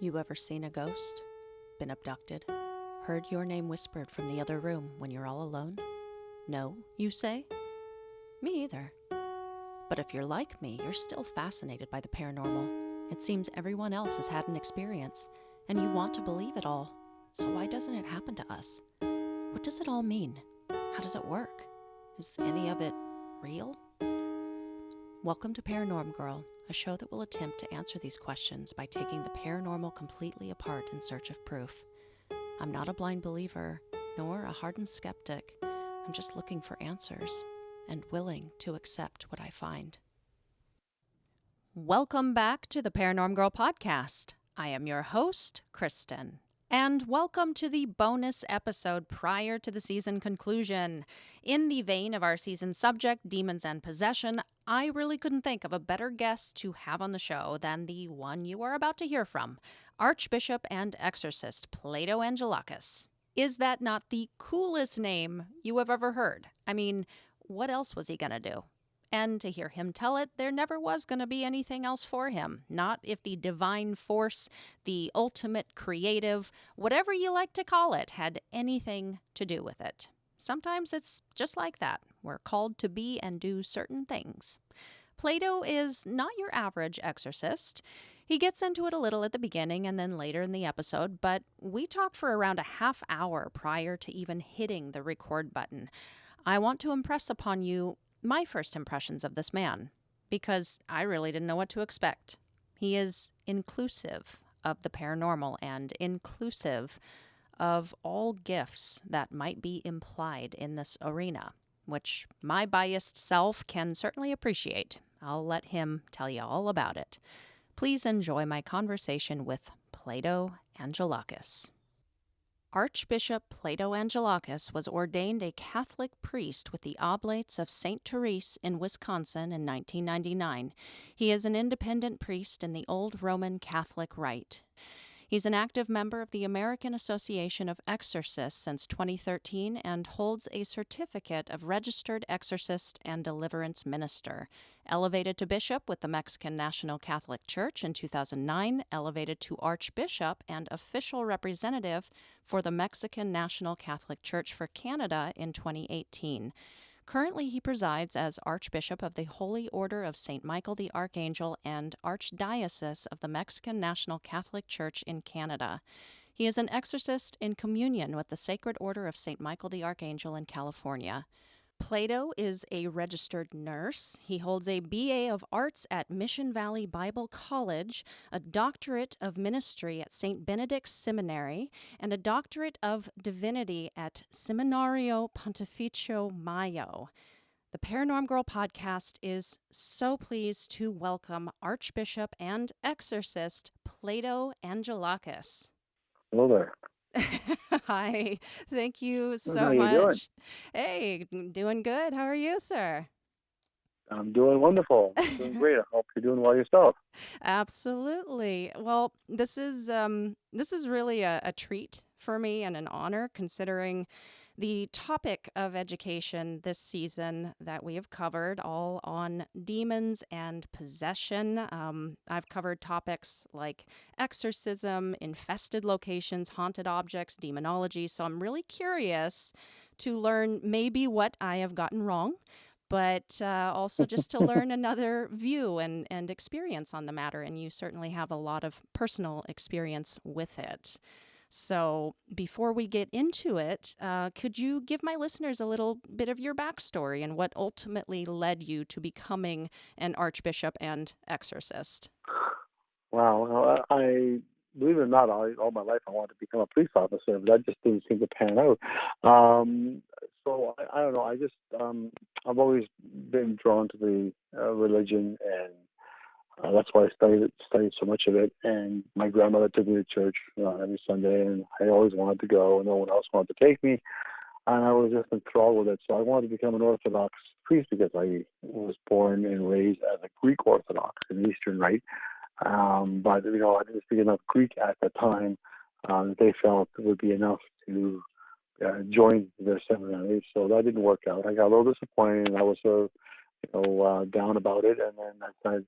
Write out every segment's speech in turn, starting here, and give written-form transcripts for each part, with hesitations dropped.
You ever seen a ghost? Been abducted? Heard your name whispered from the other room when you're all alone? No, you say? Me either. But if you're like me, you're still fascinated by the paranormal. It seems everyone else has had an experience, and you want to believe it all. So why doesn't it happen to us? What does it all mean? How does it work? Is any of it real? Welcome to Paranorm Girl, a show that will attempt to answer these questions by taking the paranormal completely apart in search of proof. I'm not a blind believer, nor a hardened skeptic. I'm just looking for answers and willing to accept what I find. Welcome back to the Paranorm Girl podcast. I am your host, Kristen. And welcome to the bonus episode prior to the season conclusion. In the vein of our season subject, demons and possession, I really couldn't think of a better guest to have on the show than the one you are about to hear from, Archbishop and Exorcist Plato Angelakis. Is that not the coolest name you have ever heard? I mean, what else was he going to do? And to hear him tell it, there never was going to be anything else for him. Not if the divine force, the ultimate creative, whatever you like to call it, had anything to do with it. Sometimes it's just like that. We're called to be and do certain things. Plato is not your average exorcist. He gets into it a little at the beginning and then later in the episode, but we talked for around a half hour prior to even hitting the record button. I want to impress upon you my first impressions of this man, because I really didn't know what to expect. He is inclusive of the paranormal and inclusive of all gifts that might be implied in this arena, which my biased self can certainly appreciate. I'll let him tell you all about it. Please enjoy my conversation with Plato Angelakis. Archbishop Plato Angelakis was ordained a Catholic priest with the Oblates of St. Therese in Wisconsin in 1999. He is an independent priest in the Old Roman Catholic Rite. He's an active member of the American Association of Exorcists since 2013 and holds a certificate of Registered Exorcist and Deliverance Minister. Elevated to bishop with the Mexican National Catholic Church in 2009, elevated to archbishop and official representative for the Mexican National Catholic Church for Canada in 2018. Currently, he presides as Archbishop of the Holy Order of St. Michael the Archangel and Archdiocese of the Mexican National Catholic Church in Canada. He is an exorcist in communion with the Sacred Order of St. Michael the Archangel in California. Plato is a registered nurse. He holds a BA of Arts at Mission Valley Bible College, a doctorate of ministry at St. Benedict's Seminary, and a doctorate of divinity at Seminario Pontificio Mayo. The Paranorm Girl podcast is so pleased to welcome Archbishop and Exorcist Plato Angelakis. Hello there. Hi, thank you How so you doing? much. Hey, doing good. How are you, sir? I'm doing wonderful. I'm doing great. I hope you're doing well yourself. Absolutely. Well, this is really a treat for me and an honor, considering the topic of education this season that we have covered, all on demons and possession. I've covered topics like exorcism, infested locations, haunted objects, demonology. So I'm really curious to learn maybe what I have gotten wrong, but also just to learn another view and experience on the matter. And you certainly have a lot of personal experience with it. So before we get into it, could you give my listeners a little bit of your backstory and what ultimately led you to becoming an archbishop and exorcist? Wow. Well, I believe it or not, all my life I wanted to become a police officer, but that just didn't seem to pan out. So I don't know. I've always been drawn to the religion, and that's why I studied so much of it. And my grandmother took me to church every Sunday, and I always wanted to go, and no one else wanted to take me. And I was just enthralled with it. So I wanted to become an Orthodox priest because I was born and raised as a Greek Orthodox, an Eastern Rite. But I didn't speak enough Greek at the time that they felt it would be enough to join their seminary. So that didn't work out. I got a little disappointed, and I was down about it. And then I said,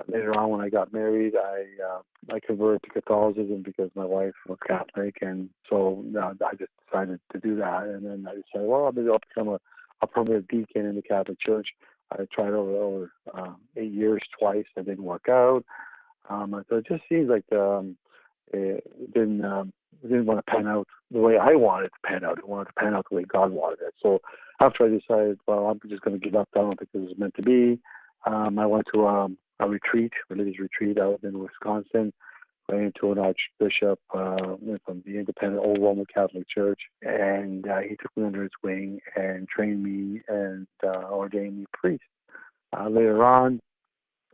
Later on, when I got married, I converted to Catholicism because my wife was Catholic, and so I just decided to do that. And then I decided, well, maybe I'll become a permanent deacon in the Catholic Church. I tried over 8 years twice. It didn't work out. So it just seems like it didn't want to pan out the way I wanted it to pan out. It wanted to pan out the way God wanted it. So after I decided, well, I'm just going to give up. I don't think this is meant to be. I went to a retreat, religious retreat out in Wisconsin. Ran into an archbishop from the independent old Roman Catholic Church, and he took me under his wing and trained me and ordained me priest. Later on,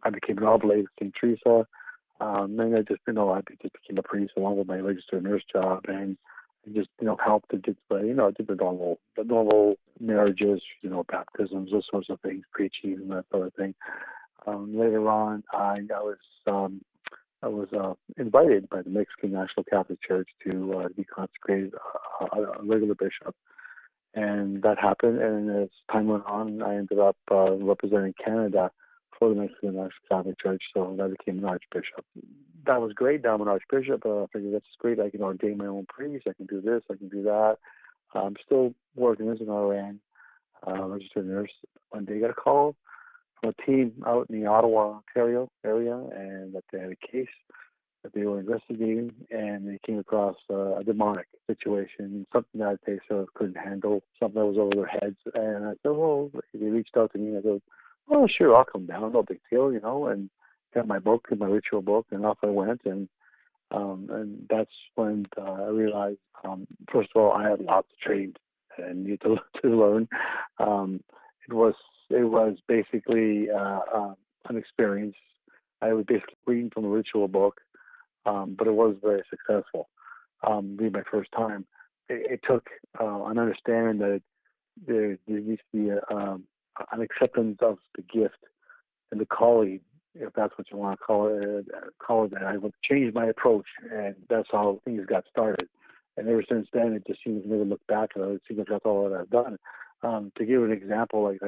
I became an oblate at St. Teresa. And I just, I just became a priest along with my registered nurse job, and just, helped to did the normal marriages, baptisms, those sorts of things, preaching and that sort of thing. Later on, I was invited by the Mexican National Catholic Church to be consecrated a regular bishop, and that happened. And as time went on, I ended up representing Canada for the Mexican National Catholic Church, so I became an archbishop. That was great. Now I'm an archbishop. I figured that's great. I can ordain my own priest. I can do this. I can do that. I'm still working as an RN, registered nurse. One day I got a call from a team out in the Ottawa, Ontario area, and that they had a case that they were investigating, and they came across a demonic situation, something that they sort of couldn't handle, something that was over their heads. And I said, well, they reached out to me. I go, oh, sure, I'll come down. No big deal, and got my book, my ritual book, and off I went. And that's when I realized, first of all, I had lots of training and need to learn. It was basically an experience. I was basically reading from a ritual book, but it was very successful. Being my first time, it took an understanding that there needs to be an acceptance of the gift and the calling, if that's what you want to call it. That I would change my approach, and that's how things got started. And ever since then, it just seems to never look back at it. It seems like that's all that I've done. To give an example, I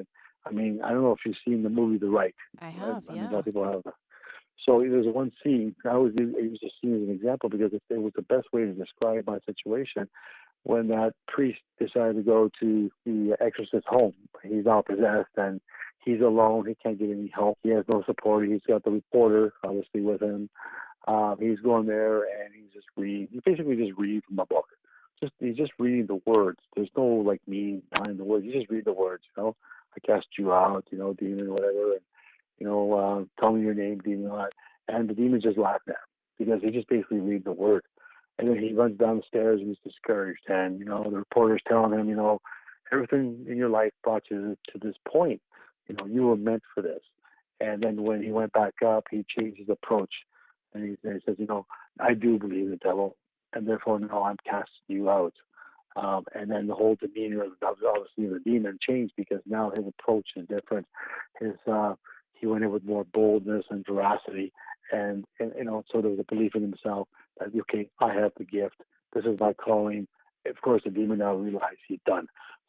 don't know if you've seen the movie The Right. I have, I mean, a lot of people have. So there's one scene. I always use this scene as an example because it was the best way to describe my situation. When that priest decided to go to the exorcist's home, he's all possessed and he's alone. He can't get any help. He has no support. He's got the reporter, obviously, with him. He's going there and he's just reading. He basically just reading from a book. He's just reading the words. There's no meaning behind the words. You just read the words. I cast you out, demon, whatever, and tell me your name, demon, and the demon just laughed at him because he just basically read the word. And then he runs down the stairs and he's discouraged. And, the reporter's telling him, everything in your life brought you to this point. You were meant for this. And then when he went back up, he changed his approach. And he says, I do believe in the devil. And therefore, no, I'm casting you out. And then the whole demeanor of obviously the demon changed because now his approach is different. He went in with more boldness and veracity. And so there was a belief in himself that, okay, I have the gift. This is my calling. Of course, the demon now realized he's done.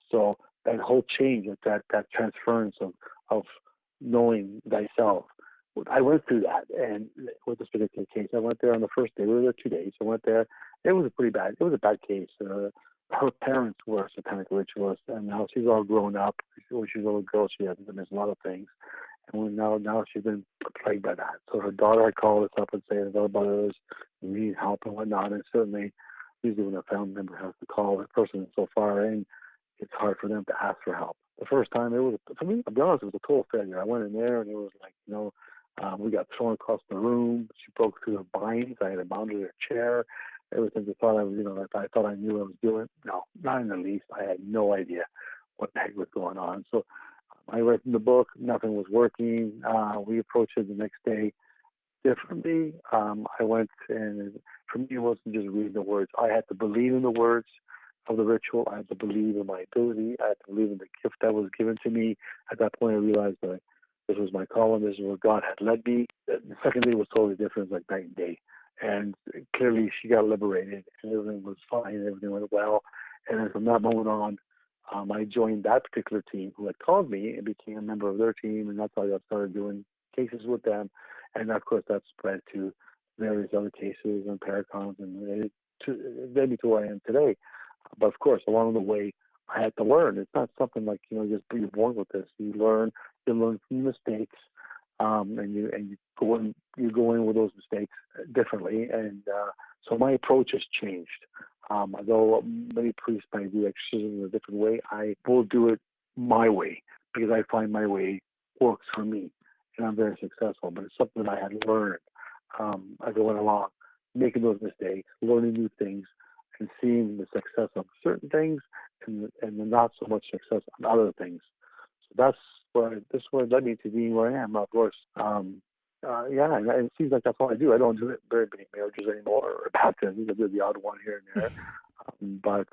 So that whole change, that transference of knowing thyself, I went through that. And with this particular case, I went there on the first day. We were there 2 days. I went there. It was a bad case. Her parents were satanic ritualists, and now she's all grown up. When she was a little girl, she had missed a lot of things. And now she's been plagued by that. So her daughter had called us up and said about us, we need help and whatnot. And certainly, usually when a family member has to call a person so far in, it's hard for them to ask for help. The first time, for me, to be honest, it was a total failure. I went in there and it was like, we got thrown across the room. She broke through the blinds. I had to bound her chair. Ever since I thought I thought I knew what I was doing. No, not in the least. I had no idea what the heck was going on. So I read in the book, nothing was working. We approached it the next day differently. I went, and for me, it wasn't just reading the words. I had to believe in the words of the ritual. I had to believe in my ability. I had to believe in the gift that was given to me. At that point, I realized that this was my calling. This is where God had led me. The second day was totally different, like night and day. And clearly, she got liberated, and everything was fine. Everything went well. And then from that moment on, I joined that particular team who had called me and became a member of their team, and that's how I started doing cases with them. And of course, that spread to various other cases and paracons, and it led me to where I am today. But of course, along the way, I had to learn. It's not something like just you're born with this. You learn from mistakes, and you go in with those mistakes differently. And so my approach has changed. Although many priests might do exorcism in a different way, I will do it my way because I find my way works for me, and I'm very successful. But it's something that I had learned as I went along, making those mistakes, learning new things, and seeing the success of certain things and the not so much success on other things. So this is what led me to being where I am, of course. Yeah, and it seems like that's all I do. I don't do it very many marriages anymore, or baptisms. I do the odd one here and there, but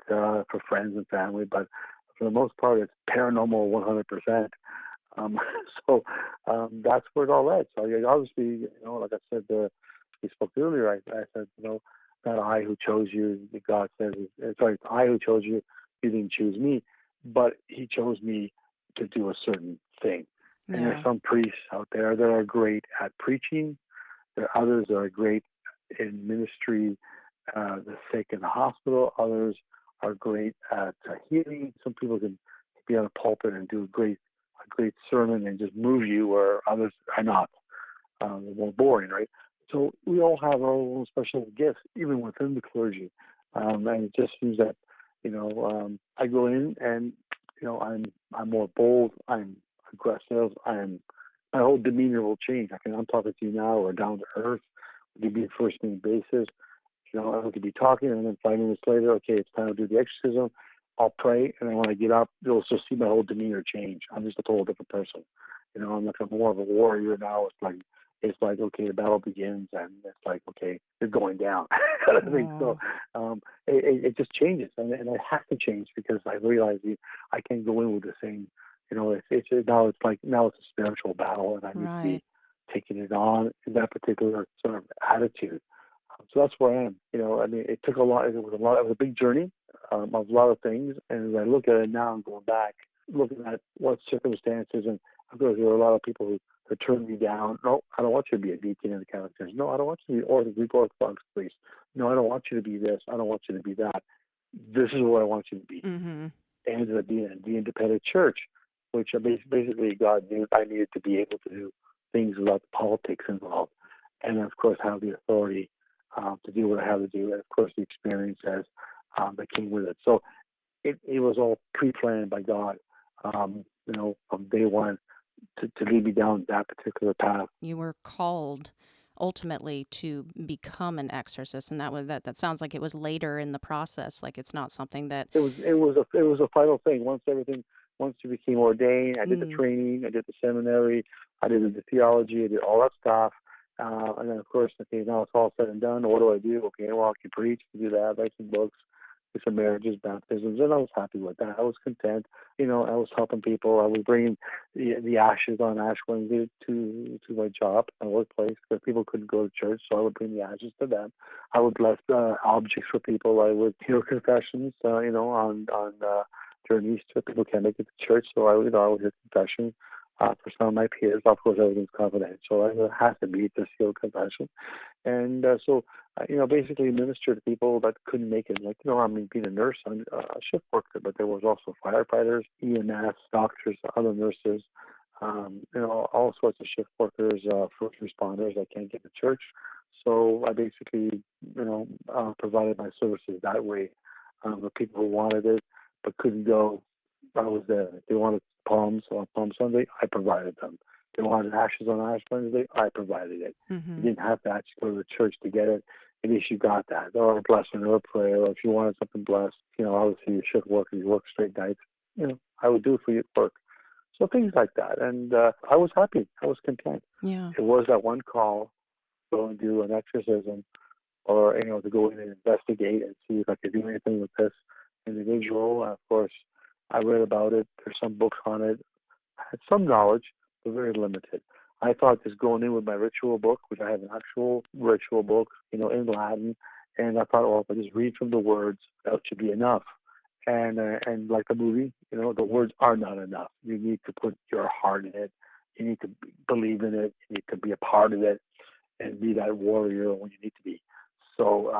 for friends and family. But for the most part, it's paranormal 100%. Um, so that's where it all led. So obviously, like I said, we spoke earlier. I said, not I who chose you. God says, sorry, it's I who chose you. You didn't choose me, but He chose me to do a certain thing. And Yeah. there's some priests out there that are great at preaching. There are others that are great in ministry, the sick in the hospital. Others are great at healing. Some people can be on a pulpit and do a great sermon and just move you, where others are not. They're more boring, right? So we all have our own special gifts, even within the clergy. And it just seems that, I go in and, I'm more bold. I'm aggressive. My whole demeanor will change. I'm talking to you now, or down to earth. We could be first name basis. I could be talking, and then 5 minutes later, okay, it's time to do the exorcism. I'll pray, and then when I get up, you'll just see my whole demeanor change. I'm just a total different person. I'm like more of a warrior now. It's like okay, the battle begins, and it's like okay, you're going down. I think so. It just changes, and I have to change because I realize I can't go in with the same. Now it's a spiritual battle, and I need to Right. be taking it on in that particular sort of attitude. So that's where I am. It took a lot. It was a big journey of a lot of things. And as I look at it now, I'm going back, looking at what circumstances, and of course there were a lot of people who turned me down. No, I don't want you to be a deacon in the Catholic Church. No, I don't want you to be Greek Orthodox priest. No, I don't want you to be this. I don't want you to be that. This is what I want you to be. Mm-hmm. And ended up being the independent church, which basically God knew I needed to be able to do things without the politics involved, and of course have the authority to do what I have to do, and of course the experience that came with it. So it was all pre-planned by God, from day one to lead me down that particular path. You were called ultimately to become an exorcist, and that sounds like it was later in the process. Like it's not something that. It was a final thing. Once you became ordained, I did the Mm. training, I did the seminary, I did the theology, I did all that stuff. And then, of course, okay, now it's all said and done. What do I do? Okay, well, I can preach, do that, write some books, do some marriages, baptisms, and I was happy with that. I was content. I was helping people. I was bringing the ashes on Ash Wednesday to my job, my workplace, because people couldn't go to church, so I would bring the ashes to them. I would bless objects for people. I would hear confessions, on during Easter. People can't make it to church, so I would hear confessions. For some of my peers, of course, everything's confidential. It has to be to seal confession. And basically minister to people that couldn't make it. Like, being a nurse, I'm a shift worker, but there was also firefighters, EMS, doctors, other nurses, all sorts of shift workers, first responders that can't get to church. So I basically, provided my services that way. The people who wanted it but couldn't go, I was there. They wanted palms on Palm Sunday, I provided them. They wanted ashes on Ash Wednesday, I provided it. Mm-hmm. You didn't have to actually go to the church to get it. At least you got that. Or a blessing or a prayer, or if you wanted something blessed, obviously you should work and you work straight nights. I would do it for you at work. So things like that. And I was happy. I was content. Yeah. It was that one call to go and do an exorcism, or, to go in and investigate and see if I could do anything with this individual. Of course, I read about it. There's some books on it. I had some knowledge, but very limited. I thought just going in with my ritual book, which I have an actual ritual book, in Latin, and I thought, well, if I just read from the words, that should be enough. And like the movie, the words are not enough. You need to put your heart in it. You need to believe in it. You need to be a part of it and be that warrior when you need to be. So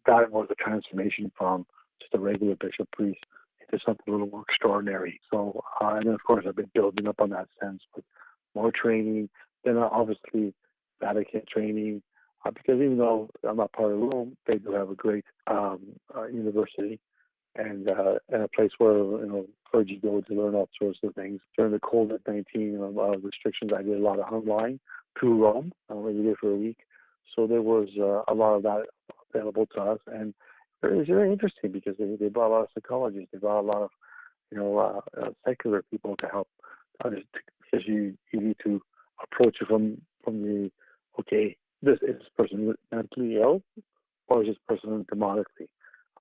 that was a transformation from just a regular bishop priest into something a little more extraordinary. So, and then of course I've been building up on that sense with more training. Then obviously Vatican training, because even though I'm not part of Rome, they do have a great university and a place where clergy go to learn all sorts of things. During the COVID-19 restrictions, I did a lot of online through Rome. I only did it for a week, so there was a lot of that available to us, and it was very interesting because they brought a lot of psychologists, they brought a lot of secular people to help, because you need to approach it from the okay, is this person mentally ill, or is this person demonically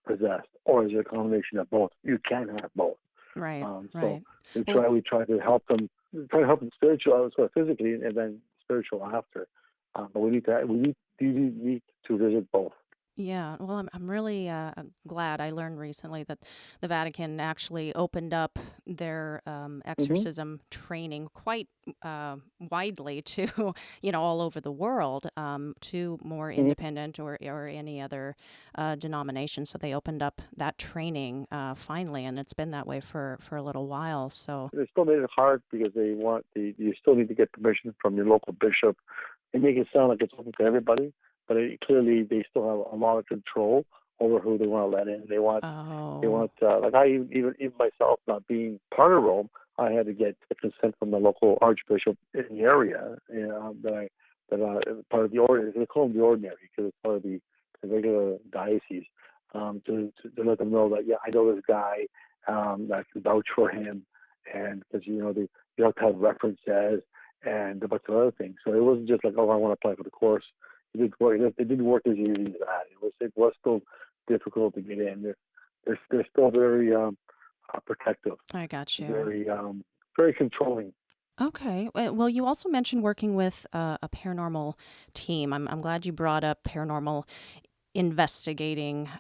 possessed, or is it a combination of both? You can have both. Right, So right. we try to help them, spiritual, so physically, and then spiritual after. But we need to visit both. Yeah, well, I'm really glad. I learned recently that the Vatican actually opened up their Mm-hmm. exorcism training quite widely to, all over the world, to more Mm-hmm. independent or any other denomination. So they opened up that training finally, and it's been that way for a little while. So, They still made it hard because you still need to get permission from your local bishop. They make it sound like it's open to everybody, but clearly they still have a lot of control over who they want to let in. They want oh, like I even myself, not being part of Rome, I had to get the consent from the local archbishop in the area, part of the ordinary. They call them the ordinary because it's part of the regular diocese. To let them know that I know this guy, that can vouch for him, and because you have to have references and a bunch of other things. So it wasn't just like, oh, I want to apply for the course. It didn't work as easy as that. It was still difficult to get in. They're still very protective, I got you. very controlling. Okay. Well, you also mentioned working with a paranormal team. I'm glad you brought up paranormal investigating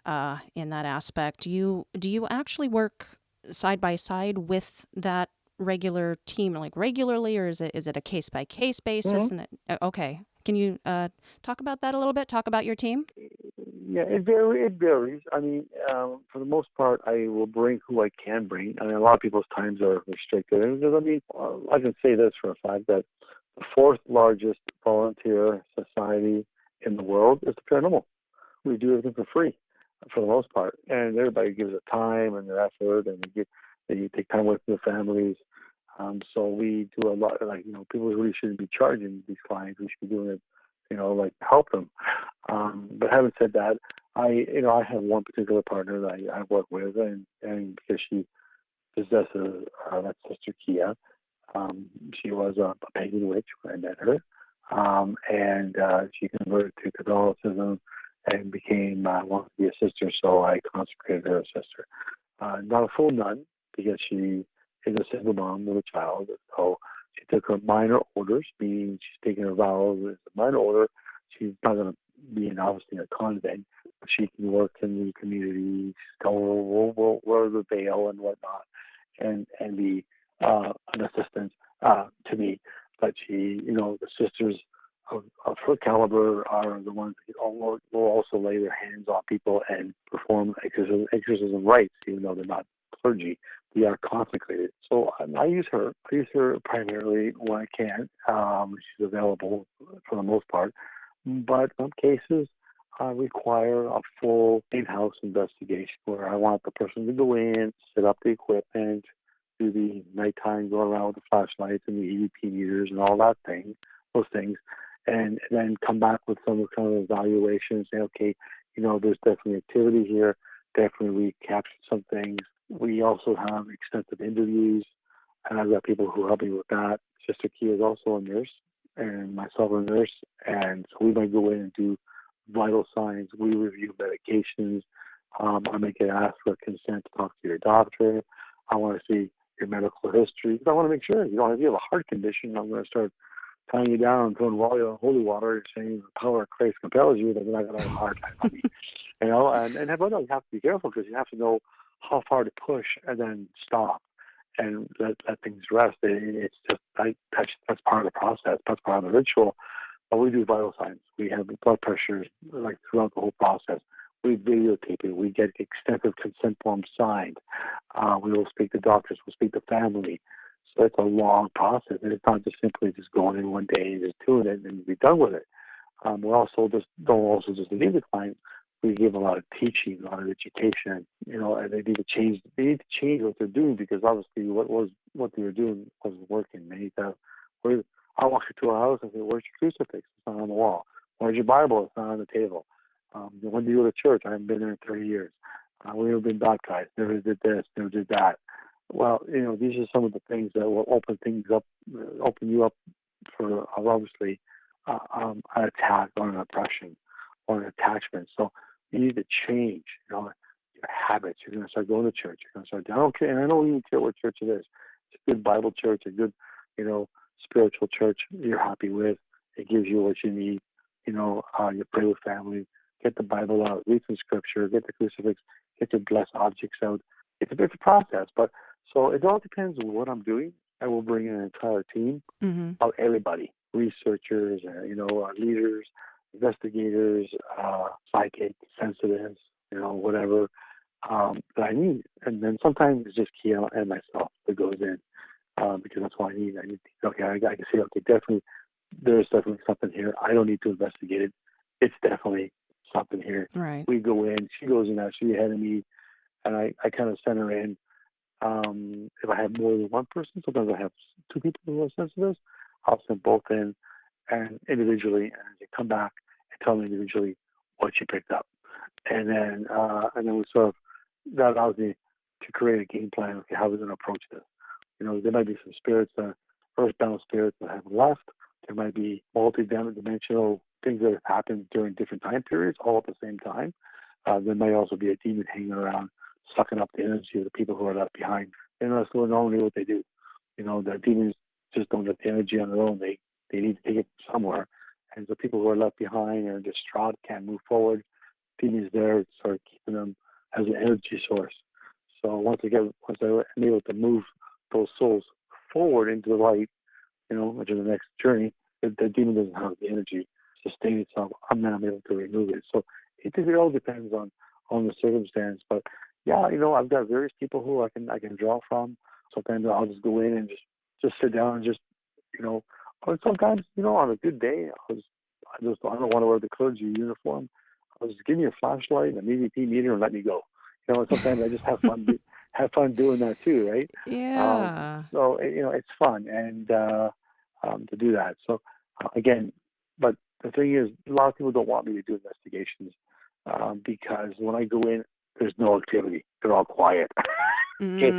in that aspect. Do you actually work side by side with that regular team, like regularly, or is it a case by case Mm-hmm. basis? And okay, can you talk about that a little bit? Talk about your team. Yeah, it varies. I mean, for the most part, I will bring who I can bring. I mean, a lot of people's times are restricted. And because, I mean, I can say this for a fact that the fourth largest volunteer society in the world is the paranormal. We do everything for free, for the most part, and everybody gives their time and their effort, and they take time with their families. So we do a lot. Like people really shouldn't be charging these clients. We should be doing it, like to help them. But having said that, I have one particular partner that I work with, and because she possesses that's Sister Kia. She was a pagan witch when I met her, and she converted to Catholicism and became wanted to be a sister. So I consecrated her a sister. Not a full nun because she is a single mom with a child. So she took her minor orders, meaning she's taking her vows as a minor order. She's not going to be obviously in a convent, but she can work in the community, go wear the veil and whatnot, and be an assistant to me. But the sisters of her caliber are the ones that will also lay their hands on people and perform exorcism rites, even though they're not clergy. They are consecrated. So I use her. I use her primarily when I can. She's available for the most part. But some cases require a full in-house investigation where I want the person to go in, set up the equipment, do the nighttime, go around with the flashlights and the EVP meters and all those things, and then come back with some kind of evaluation and say, okay, there's definitely activity here. Definitely we captured some things. We also have extensive interviews, and I've got people who help me with that. Sister Kia is also a nurse, and myself a nurse, and so we might go in and do vital signs. We review medications. I may get asked for consent to talk to your doctor. I want to see your medical history. I want to make sure, if you have a heart condition, I'm going to start tying you down and throwing holy water and saying the power of Christ compels you, then you're not going to have a heart attack on me. And you have to be careful because you have to know how far to push and then stop. let things rest. It's just that's part of the process. That's part of the ritual. But we do vital signs. We have blood pressures like throughout the whole process. We videotape it. We get extensive consent forms signed. We will speak to doctors. We'll speak to family. So it's a long process, and it's not just simply just going in one day and just doing it and be done with it. We also just don't also just leave the client. We give a lot of teaching, a lot of education, and they need to change. They need to change what they're doing because obviously what they were doing wasn't working. They need to. I walk into a house and say, "Where's your crucifix? It's not on the wall. Where's your Bible? It's not on the table. When do you go to church? I haven't been there in 30 years. We've never been baptized. Never did this. Never did that." Well, these are some of the things that will open things up, open you up for obviously an attack or an oppression or an attachment. So you need to change, your habits. You're going to start going to church. You're going to start. I don't care, and I don't even care what church it is. It's a good Bible church, a good, spiritual church you're happy with. It gives you what you need. You pray with family. Get the Bible out. Read some scripture. Get the crucifix. Get your blessed objects out. It's a process, but so it all depends on what I'm doing. I will bring in an entire team of everybody, researchers, leaders, investigators, psychic, sensitives, whatever that I need. And then sometimes it's just Kia and myself that goes in because that's what I need. I need I can see, there's definitely something here. I don't need to investigate it. It's definitely something here. Right. We go in. She goes in actually ahead of me, and I kind of send her in. If I have more than one person, sometimes I have two people who are sensitive. I'll send both in and individually, and they come back and tell me individually what you picked up, and then we sort of that allows me to create a game plan. Okay, how we're going to approach this. There might be some spirits, earthbound spirits that have left. There might be multi-dimensional things that have happened during different time periods, all at the same time. There might also be a demon hanging around, sucking up the energy of the people who are left behind. And that's normally what they do. The demons just don't get the energy on their own. They need to take it somewhere. And the people who are left behind are distraught, can't move forward. Demons there to start keeping them as an energy source. So once I'm able to move those souls forward into the light, which is the next journey, the demon doesn't have the energy to sustain itself. I'm not able to remove it. So it all depends on the circumstance. But yeah, I've got various people who I can draw from. Sometimes I'll just go in and just sit down and or sometimes, on a good day, I don't want to wear the clergy uniform. I'll just give me a flashlight, an EVP meter, and let me go. And sometimes I just have fun doing that too, right? Yeah. So it's fun and to do that. So again, but the thing is, a lot of people don't want me to do investigations because when I go in, there's no activity. They're all quiet. Okay,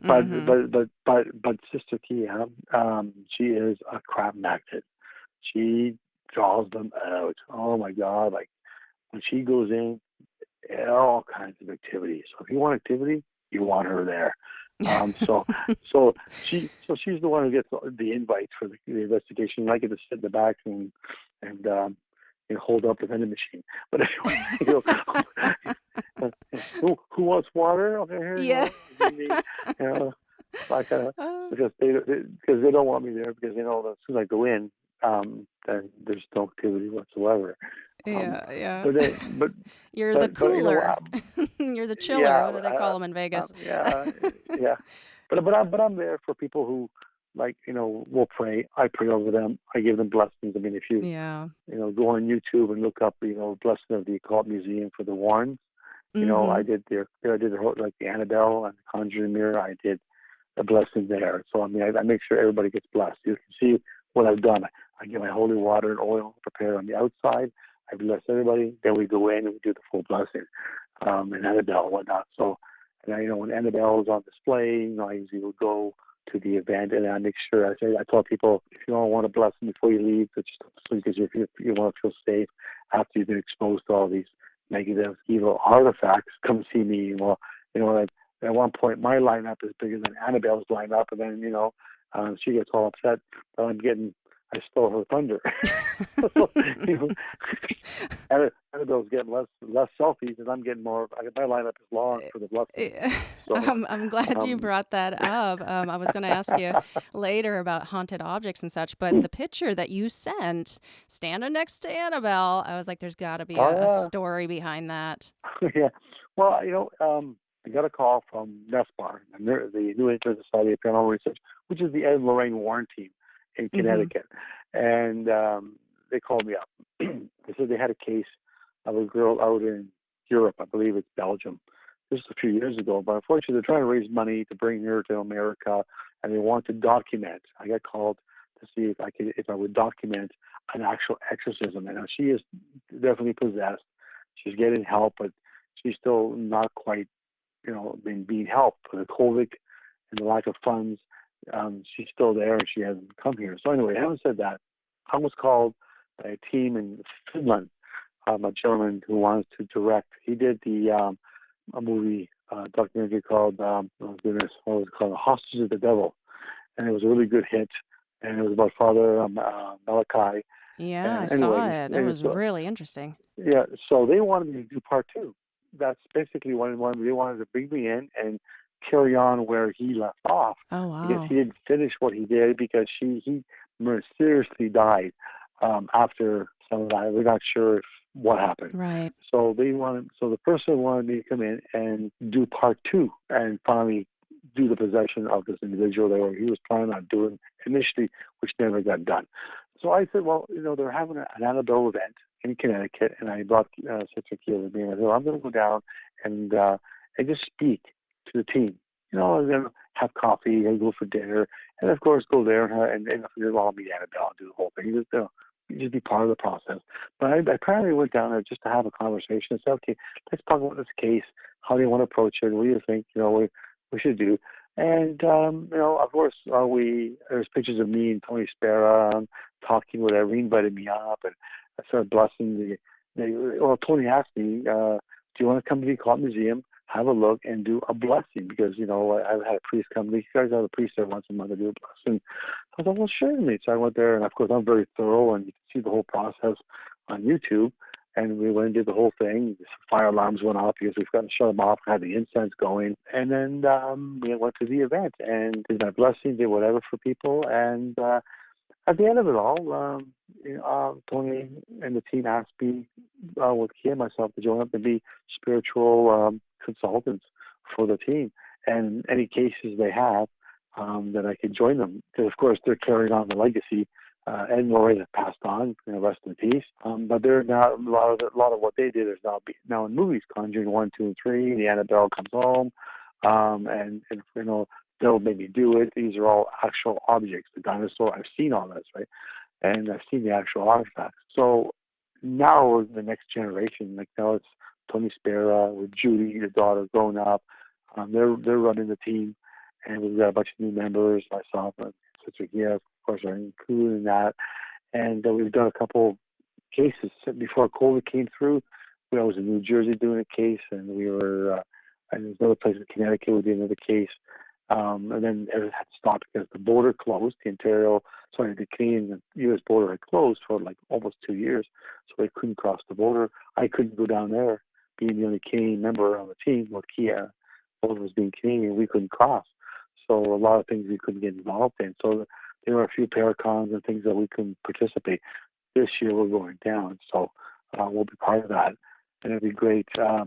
but Sister Kia, she is a crab magnet. She draws them out. Oh my God! Like when she goes in, all kinds of activity. So if you want activity, you want her there. So she's the one who gets the invites for the investigation. I get to sit in the back and hold up the vending machine. But anyway, who wants water? Okay, here Yeah. like because they don't want me there because as soon as I go in, then there's no activity whatsoever. Yeah. But You're the cooler. You're the chiller. yeah, What do they call them in Vegas? yeah. But I'm there for people who will pray. I pray over them. I give them blessings. I mean, if you go on YouTube and look up blessing of the Occult Museum for the Warrens. I did like the Annabelle and the Conjuring Mirror. I did a blessing there. So I mean, I make sure everybody gets blessed. You can see what I've done. I get my holy water and oil prepared on the outside. I bless everybody. Then we go in and we do the full blessing, and Annabelle and whatnot. So, and when Annabelle is on display, I usually will go to the event and I make sure I tell people if you don't want a blessing before you leave, but just because if you want to feel safe after you've been exposed to all these negative, evil artifacts, come see me. Well, at one point my lineup is bigger than Annabelle's lineup, and then she gets all upset that I'm getting I stole her thunder. you know, Annabelle's getting less selfies, and I'm getting more. My lineup is long for the blessings. Eh, So, I'm glad you um, brought that up. I was going to ask you later about haunted objects and such, but the picture that you sent standing next to Annabelle, I was like, there's got to be a oh story behind that. yeah, yeah. Well, I got a call from NESPAR, the New England Society of Paranormal Research, which is the Ed and Lorraine Warren team in Hmm. Connecticut, and they called me up. They said they had a case of a girl out in Europe, I believe it's Belgium. This was a few years ago, but unfortunately, they're trying to raise money to bring her to America, and they want to document. I got called to see if I would document an actual exorcism. And now she is definitely possessed. She's getting help, but she's still not quite, being helped with the COVID and the lack of funds. She's still there, and she hasn't come here. So anyway, having said that, I was called by a team in Finland, a gentleman who wants to direct. He did a movie documentary called oh goodness, what was it called? Hostage of the Devil, and it was a really good hit. And it was about Father Malachi. Yeah, I And saw anyway, it. It and was so really interesting. yeah, so they wanted me to do part two. That's basically what they wanted to bring me in and carry on where he left off, Oh, because wow. he didn't finish what he did, because he mysteriously died after some of that. We're not sure what happened. Right. So the person wanted me to come in and do part two and finally do the possession of this individual that he was planning on doing initially, which never got done. So I said, well, they're having an Annabelle event in Connecticut, and I brought Sister Kia with me. And I said, well, I'm going to go down and just speak to the team. And then have coffee and go for dinner, and of course go there and I'll meet Annabelle and do the whole thing. Just be part of the process. But I apparently went down there just to have a conversation and said, okay, let's talk about this case. How do you want to approach it? What do you think? We should do. And of course, there's pictures of me and Tony Spera talking, whatever. He invited me up, and I started blessing well, Tony asked me, do you want to come to the Occult Museum, have a look, and do a blessing? Because I've had a priest come. These guys have a priest there once a month to do a blessing. I thought, well, certainly. So I went there, and of course, I'm very thorough, and you can see the whole process on YouTube. And we went and did the whole thing. The fire alarms went off because we've got to shut them off. We had the incense going. And then we went to the event and did my blessing, did whatever for people. And at the end of it all, Tony and the team asked me, with Kia and myself, to join up and be spiritual consultants for the team. And any cases they have, that I could join them. Because, of course, they're carrying on the legacy. Ed and Lorraine have passed on, rest in peace. But they're now a lot of what they did is now in movies. Conjuring 1, 2, and 3. The Annabelle comes home, and they'll maybe do it. These are all actual objects. The dinosaur, I've seen all this, right? And I've seen the actual artifacts. So now the next generation, like now it's Tony Spera with Judy, the daughter, grown up. They're running the team, and we've got a bunch of new members. Myself and Sister Gia, of course, are included in that. And we've done a couple cases before COVID came through. I was in New Jersey doing a case, and we were, and there's another place in Connecticut we did another case. And then everything had to stop because the border closed. The Canadian and U.S. border had closed for like almost 2 years, so they couldn't cross the border. I couldn't go down there, being the only Canadian member on the team. With Kia, both of us being Canadian, we couldn't cross. So a lot of things we couldn't get involved in. So there were a few paracons and things that we couldn't participate. This year we're going down, so we'll be part of that, and it'll be great. Yeah,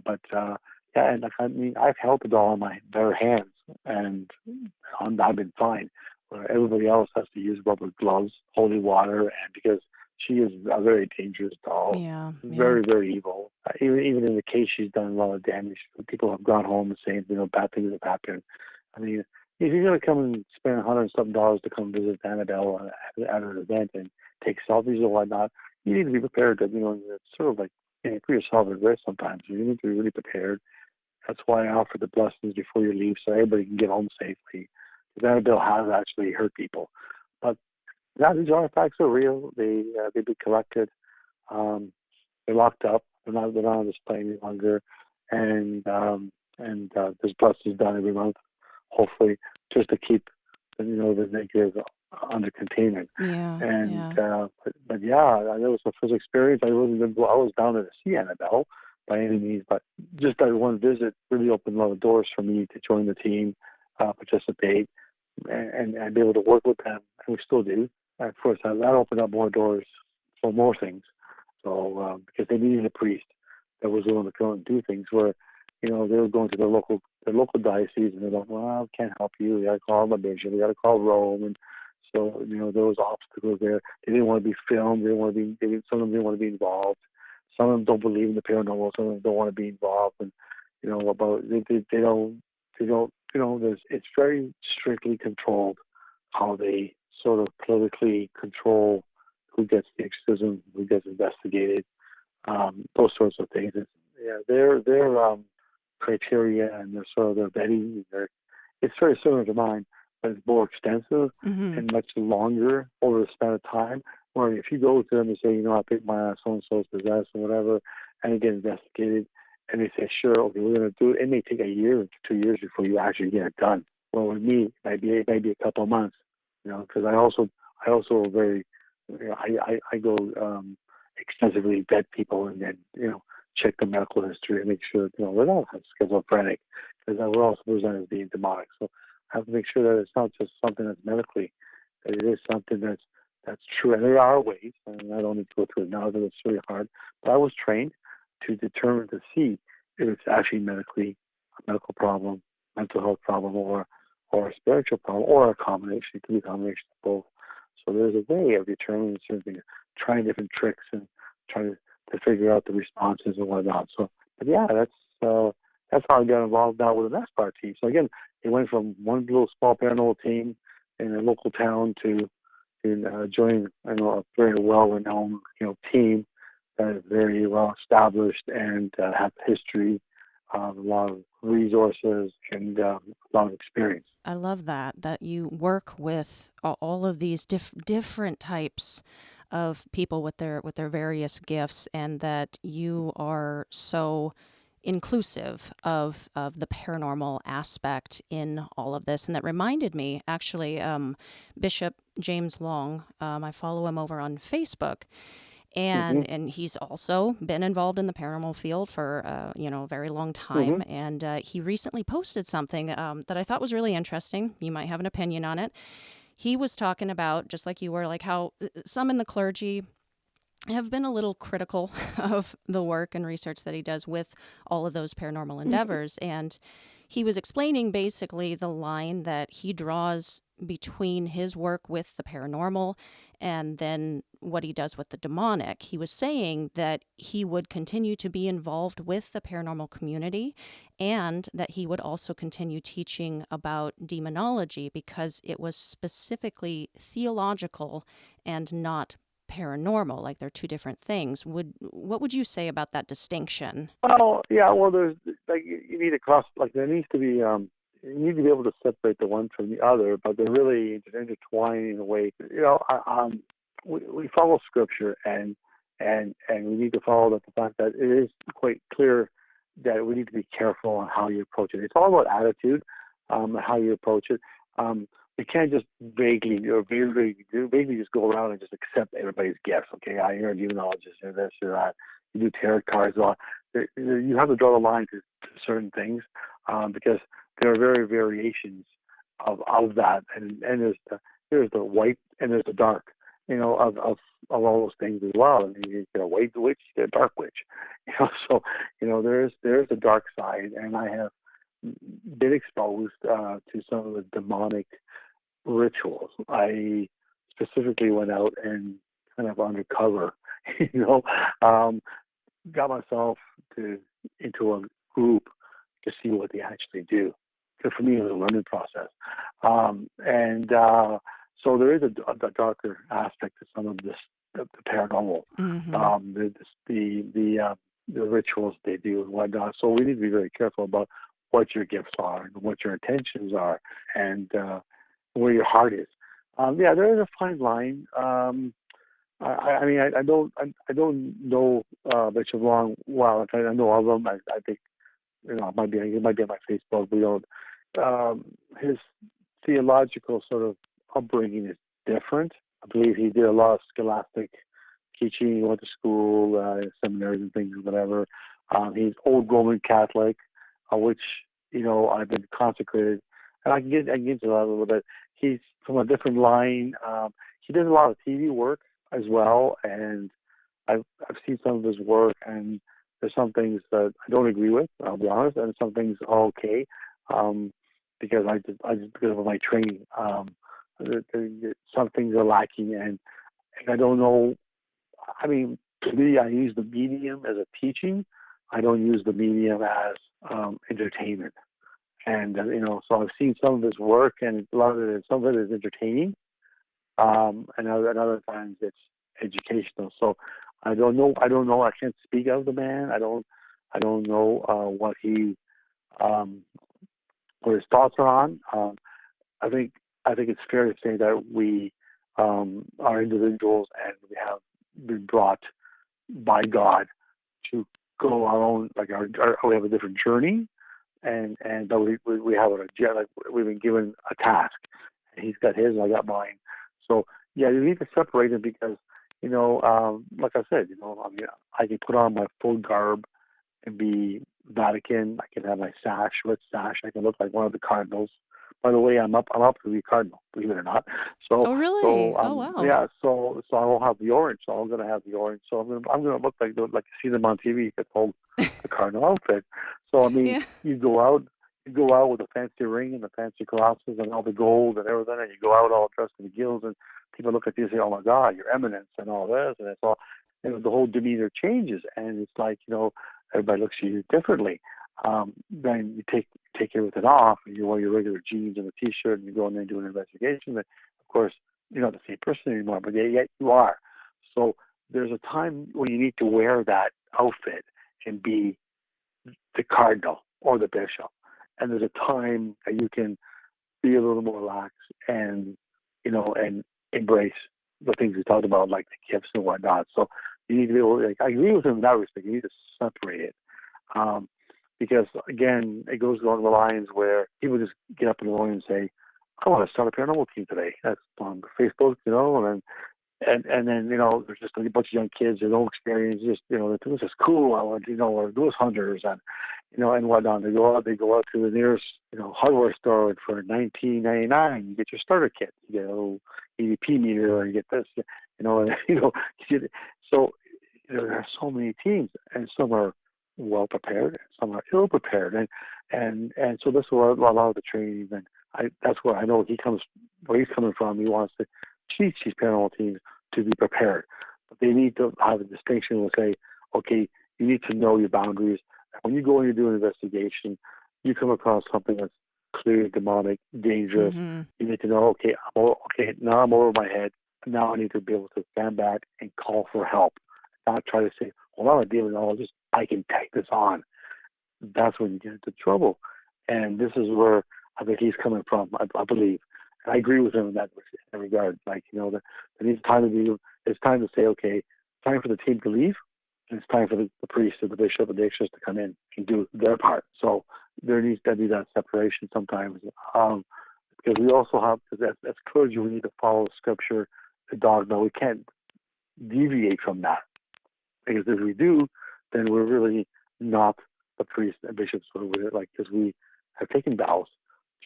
and I've held the doll in my bare hands, and I've been fine. Where everybody else has to use rubber gloves, holy water, and because she is a very dangerous doll, Yeah, yeah. very, very evil. Even in the case, she's done a lot of damage. People have gone home and saying, bad things have happened. I mean, if you're going to come and spend $100 and something to come visit Annabelle at an event and take selfies or whatnot, you need to be prepared. It's sort of like put yourself at risk sometimes. You need to be really prepared. That's why I offer the blessings before you leave, so everybody can get home safely. Because Annabelle has actually hurt people, but these artifacts are real. They've been collected. They're locked up. They're not on display any longer, and there's blessings done every month, hopefully, just to keep the negative under containment. Yeah, And yeah. but yeah, that was my first experience. I was down there to see Annabelle by any means, but just that one visit really opened a lot of doors for me to join the team, participate, and be able to work with them. And we still do. Of course, that opened up more doors for more things. So because they needed a priest that was willing to go and do things where, they were going to their local diocese, and they're like, well, I can't help you. We got to call my bishop. We got to call Rome, and so there was obstacles there. They didn't want to be filmed. They didn't want to be. Some of them didn't want to be involved. Some of them don't believe in the paranormal. Some of them don't want to be involved, and about they don't. It's very strictly controlled how they sort of politically control who gets the exorcism, who gets investigated, those sorts of things. Their criteria and their sort of their vetting, it's very similar to mine, but it's more extensive Mm-hmm. and much longer over the span of time. Where if you go to them and say, I think my so and so is possessed or whatever, and you get investigated, and they say, sure, okay, we're going to do it. It may take a year or 2 years before you actually get it done. Well, with me, it might be a couple of months, because I also very, I go extensively vet people and then check the medical history and make sure they don't have schizophrenic, because we're also presented as being demonic. So I have to make sure that it's not just something that's medically, that it is something that's true. And there are ways, and I don't need to go through it now because it's really hard. But I was trained to determine to see if it's actually medically a medical problem, mental health problem, or a spiritual problem, or a combination. It could be a combination of both. So there's a way of determining certain things, trying different tricks and trying to figure out the responses and whatnot. So, but yeah, that's how I got involved now with the NASCAR team. So again, it went from one little small paranormal team in a local town to joining a very well-renowned team that is very well established and have history, a lot of resources, and a lot of experience. I love that you work with all of these different types of people with their various gifts, and that you are so inclusive of the paranormal aspect in all of this. And that reminded me, actually, Bishop James Long. I follow him over on Facebook, Mm-hmm. and he's also been involved in the paranormal field for a very long Mm-hmm. time. And he recently posted something that I thought was really interesting. You might have an opinion on it. He was talking about, just like you were, like how some in the clergy have been a little critical of the work and research that he does with all of those paranormal endeavors. And he was explaining basically the line that he draws between his work with the paranormal and then what he does with the demonic. He was saying that he would continue to be involved with the paranormal community, and that he would also continue teaching about demonology because it was specifically theological and not paranormal. Like they're two different things. What would you say about that distinction? Well, yeah. Well, there's like you need to cross. Like there needs to be. You need to be able to separate the one from the other, but they're really intertwined in a way. We follow scripture, and we need to follow the fact that it is quite clear that we need to be careful on how you approach it. It's all about attitude, how you approach it. You can't just vaguely just go around and just accept everybody's gifts. Okay, you're a demonologist, you're this, you're that. You do tarot cards. You have to draw the line to certain things, because there are variations of that, and there's the white and there's the dark, of all those things as well. I mean, you get a white witch, you get a dark witch, So there's the dark side, and I have been exposed to some of the demonic rituals. I specifically went out and kind of undercover, you know, um, got myself into a group to see what they actually do. Because for me, it was a learning process, and so there is a darker aspect to some of this, the paranormal, Mm-hmm. the rituals they do and whatnot. So we need to be very careful about what your gifts are and what your intentions are, and where your heart is. Yeah, there is a fine line. I mean, I don't know Bishop Long well. I know of him. I think it might be on my Facebook. We don't. His theological sort of upbringing is different. I believe he did a lot of scholastic teaching. He went to school, seminaries and things, whatever. He's old Roman Catholic, which I've been consecrated, and I can get into that a little bit. He's from a different line. He does a lot of TV work as well, and I've seen some of his work, and there's some things that I don't agree with. I'll be honest, and some things are okay, because I just because of my training. Some things are lacking, and I don't know. I mean, to me, I use the medium as a teaching. I don't use the medium as entertainment. And so I've seen some of his work, and a lot of it, some of it is entertaining, and other times it's educational. So I don't know. I don't know. I can't speak of the man. I don't know um, what his thoughts are on. I think I think it's fair to say that we are individuals, and we have been brought by God to go our own, like we have a different journey, and but we have like we've been given a task. He's got his, and I got mine. So yeah, you need to separate them because like I said, I mean, I can put on my full garb and be Vatican. I can have my sash, red sash. I can look like one of the cardinals. By the way, I'm up to be a cardinal, believe it or not. So Oh, really? so Oh, wow. yeah, so I will have the orange. So I'm gonna have the orange. So I'm gonna look like you see them on TV. It's called a cardinal outfit. So I mean, Yeah. you go out with a fancy ring and the fancy glasses and all the gold and everything, and you go out all dressed in the gills, and people look at you and say, "Oh my God, your eminence," and all this, and it's all, the whole demeanor changes, and it's like everybody looks at you differently. Then you take everything off, and you wear your regular jeans and a t-shirt, and you go in there and do an investigation. And of course, you're not the same person anymore, but yet you are. So there's a time when you need to wear that outfit and be the cardinal or the bishop, and there's a time that you can be a little more lax and and embrace the things we talked about, like the gifts and whatnot. So you need to be able. Like, I agree with him in that respect. You need to separate it. Um, because again, it goes along the lines where people just get up in the morning and say, "I want to start a paranormal team today." That's on Facebook, and then there's just a bunch of young kids with no experience, just this is cool. I want or ghost hunters and whatnot. They go out to the nearest hardware store for $19.99. You get your starter kit. You get a little EVP meter, or you get this. And, so there are so many teams, and some are well prepared, some are ill prepared, and so this is a lot of the training. And that's where I know where he's coming from. He wants to teach these paranormal teams to be prepared, but they need to have a distinction and say, okay, you need to know your boundaries. When you go in and do an investigation, you come across something that's clearly demonic, dangerous. Mm-hmm. You need to know, okay, now I'm over my head. Now I need to be able to stand back and call for help. Not try to say, well, I'm dealing with all this. I can take this on. That's when you get into trouble. And this is where I think he's coming from, I believe. And I agree with him in that regard. Like, that it's time to say, okay, time for the team to leave, and it's time for the priest or the bishop or the exorcist to come in and do their part. So there needs to be that separation sometimes. Because we also have, because as clergy, we need to follow scripture, the dogma. We can't deviate from that. Because if we do, then we're really not the priests and bishops, because we have taken vows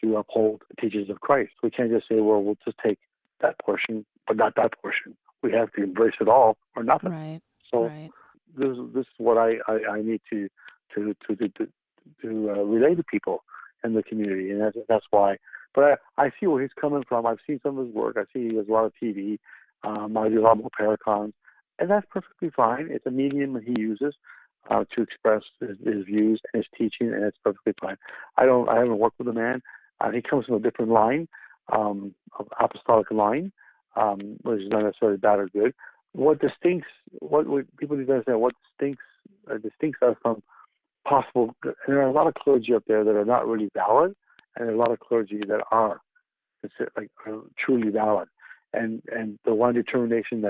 to uphold the teachings of Christ. We can't just say, well, we'll just take that portion, but not that portion. We have to embrace it all or nothing. Right. So Right. this is what I need to relay to people in the community, and that's why. But I see where he's coming from. I've seen some of his work. I see he has a lot of TV. I do a lot more paracons, and that's perfectly fine. It's a medium he uses to express his views and his teaching, and it's perfectly fine. I haven't worked with the man. He comes from a different line, of apostolic line, which is not necessarily bad or good. What people need to understand, what distincts us from possible, and there are a lot of clergy up there that are not really valid, and there are a lot of clergy that are truly valid. And the one determination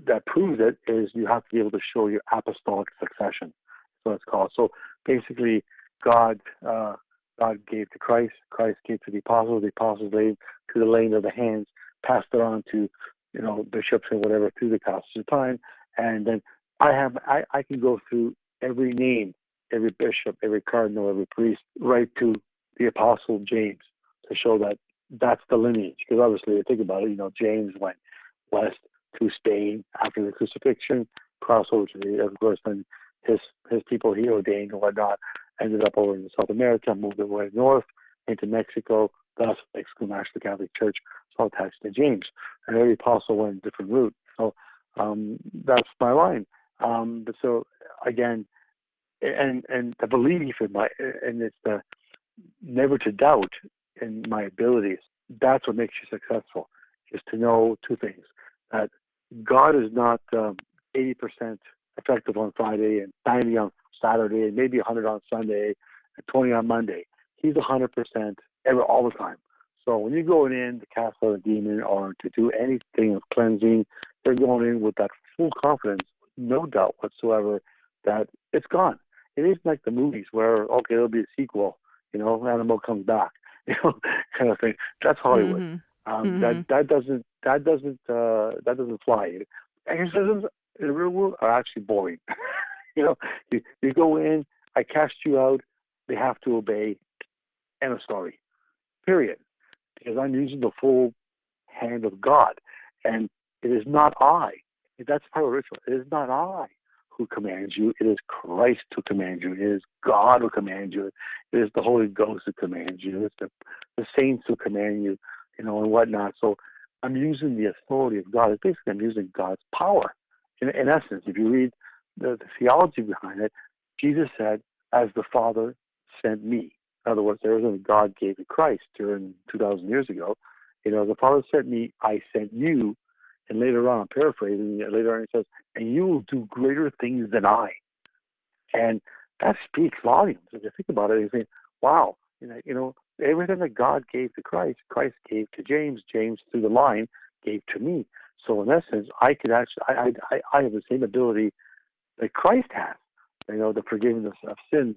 that proves it is you have to be able to show your apostolic succession. So it's called. So basically, God gave to Christ, Christ gave to the apostles gave to the laying of the hands. passed it on to, bishops or whatever through the passage of time. And then I can go through every name, every bishop, every cardinal, every priest, right to the Apostle James to show that that's the lineage. Because obviously, think about it, James went west to Spain after the crucifixion, crossed over to of course, then his people he ordained and whatnot ended up over in South America, moved away north into Mexico. Thus, Mexican National Catholic Church is all attached to James. And every apostle went a different route. So that's my line. But so again, and the belief in and it's the never to doubt in my abilities. That's what makes you successful. Is to know two things: that God is not 80% effective on Friday and 90 on Saturday and maybe 100 on Sunday and 20 on Monday. He's 100% all the time. So when you're going in to cast out a demon or to do anything of cleansing, you're going in with that full confidence, no doubt whatsoever, that it's gone. It isn't like the movies where, okay, there'll be a sequel, Annabelle comes back, kind of thing. That's Hollywood. That doesn't fly. Exorcisms in the real world are actually boring. You go in, I cast you out, they have to obey, end of story. Period. Because I'm using the full hand of God. And it is not I. That's part of ritual. It is not I who commands you. It is Christ who commands you. It is God who commands you. It is the Holy Ghost who commands you. It's the saints who command you, and whatnot. So I'm using the authority of God. It's basically I'm using God's power. In essence, if you read the theology behind it, Jesus said, as the Father sent me. In other words, everything God gave to Christ during 2,000 years ago. The Father sent me, I sent you. And later on, I'm paraphrasing, later on he says, and you will do greater things than I. And that speaks volumes. If you think about it, you think, wow, everything that God gave to Christ, Christ gave to James, James through the line gave to me. So in essence, I could actually, I have the same ability that Christ has. The forgiveness of sins,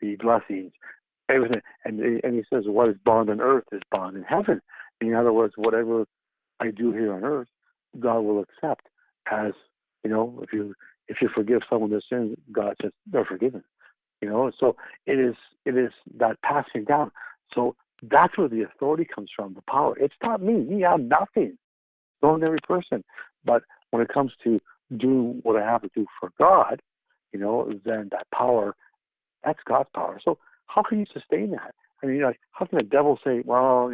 the blessings, everything. And he says, what is bound on earth is bound in heaven. In other words, whatever I do here on earth, God will accept as, if you forgive someone their sins, God says they're forgiven. So it is that passing down. So that's where the authority comes from, the power. It's not me. I'm nothing. It's ordinary person. But when it comes to do what I have to do for God, then that power, that's God's power. So how can you sustain that? I mean, how can the devil say, well,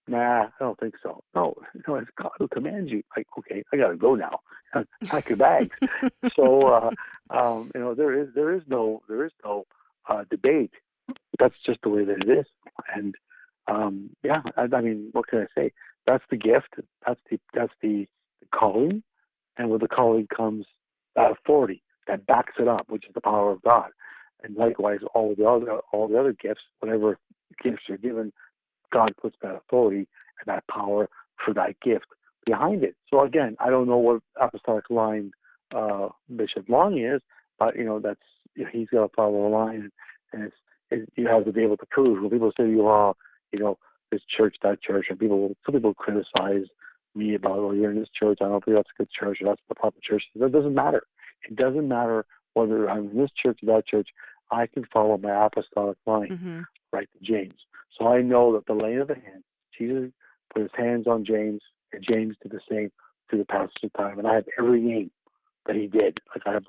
nah, I don't think so. No, it's God who commands you. Like, okay, I got to go now. Pack your bags. So, there is no debate. That's just the way that it is. And I mean, what can I say? That's the gift. That's the calling, and with the calling comes that authority that backs it up, which is the power of God. And likewise, all the other gifts, whatever gifts are given, God puts that authority and that power for that gift behind it. So again, I don't know what apostolic line Bishop Long is, but that's he's got to follow the line, and you have to be able to prove. When people say you are, this church, that church, and some people criticize me about, oh, you're in this church, I don't think that's a good church, or that's the proper church. That doesn't matter. It doesn't matter whether I'm in this church or that church. I can follow my apostolic line, right to James. So I know that the laying of the hands, Jesus put his hands on James, and James did the same through the passage of time. And I have every name that he did. Like I have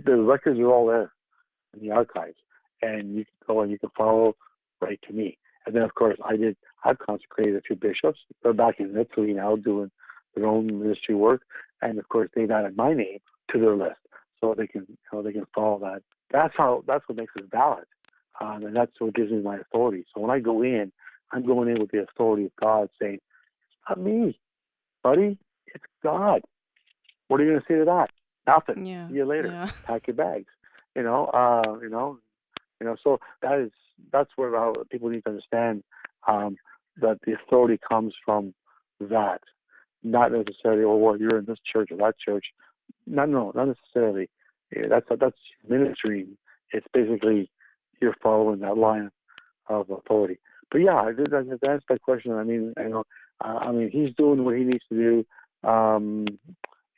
the records are all there in the archives, and you can go and you can follow right to me. And then of course I've consecrated a few bishops. They're back in Italy now doing their own ministry work, and of course they've added my name to their list, so they can follow that. That's what makes it valid. And that's what gives me my authority. So when I go in, I'm going in with the authority of God, saying, "It's not me, buddy. It's God." What are you going to say to that? Nothing. Yeah. See you later. Yeah. Pack your bags. So that's where people need to understand that the authority comes from that, not necessarily, oh, well, you're in this church or that church. No, not necessarily. Yeah, that's ministry. It's basically you're following that line of authority. But yeah, to answer that question, I mean, I mean, he's doing what he needs to do